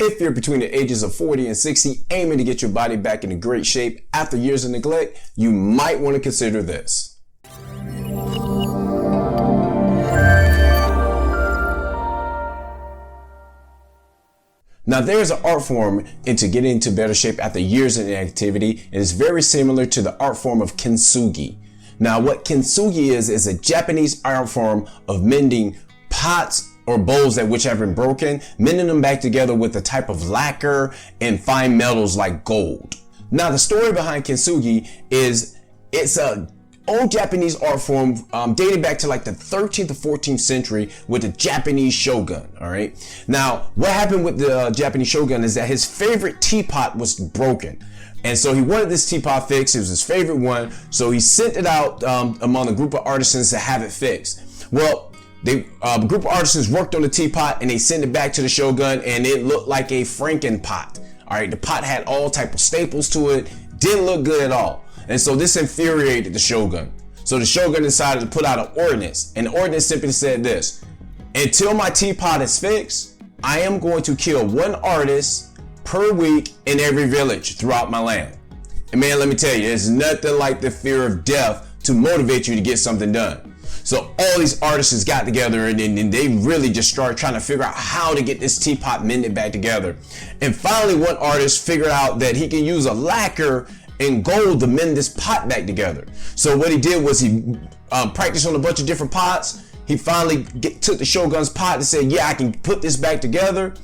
If you're between the ages of 40 and 60 aiming to get your body back into great shape after years of neglect, you might want to consider this. Now there's an art form into getting into better shape after years of inactivity, and it's very similar to the art form of Kintsugi. Now what Kintsugi is a Japanese art form of mending pots or bowls that which have been broken, mending them back together with a type of lacquer and fine metals like gold. Now the story behind Kintsugi is it's a old Japanese art form dating back to like the 13th or 14th century with the Japanese shogun. All right. Now what happened with the Japanese shogun is that his favorite teapot was broken. And so he wanted this teapot fixed. It was his favorite one. So he sent it out among a group of artisans to have it fixed. Well, a group of artisans worked on the teapot and they sent it back to the shogun, and it looked like a Franken pot. All right, the pot had all type of staples to it, didn't look good at all. And so this infuriated the shogun. So the shogun decided to put out an ordinance, and the ordinance simply said this: until my teapot is fixed, I am going to kill one artist per week in every village throughout my land. And man, let me tell you, there's nothing like the fear of death to motivate you to get something done. So all these artists got together and they really just started trying to figure out how to get this teapot mended back together. And finally, one artist figured out that he can use a lacquer and gold to mend this pot back together. So what he did was he practiced on a bunch of different pots. He finally took the shogun's pot and said, yeah, I can put this back together.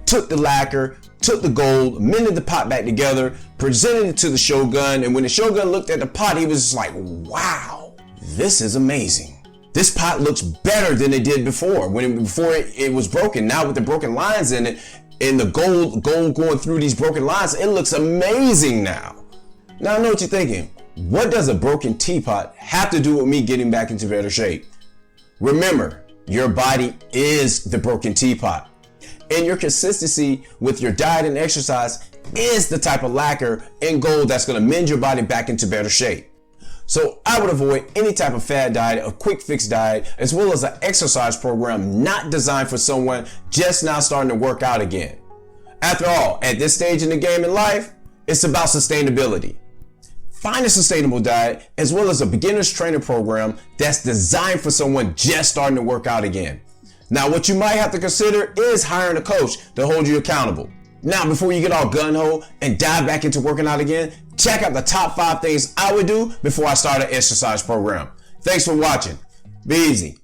Took the lacquer, took the gold, mended the pot back together, presented it to the shogun. And when the shogun looked at the pot, he was just like, wow, this is amazing. This pot looks better than it did before. Before it was broken. Now with the broken lines in it and the gold going through these broken lines, it looks amazing now. Now I know what you're thinking. What does a broken teapot have to do with me getting back into better shape? Remember, your body is the broken teapot. And your consistency with your diet and exercise is the type of lacquer and gold that's going to mend your body back into better shape. So I would avoid any type of fad diet, a quick fix diet, as well as an exercise program not designed for someone just now starting to work out again. After all, at this stage in the game in life, it's about sustainability. Find a sustainable diet as well as a beginner's training program that's designed for someone just starting to work out again. Now, what you might have to consider is hiring a coach to hold you accountable. Now, before you get all gung-ho and dive back into working out again, check out the top 5 things I would do before I start an exercise program. Thanks for watching. Be easy.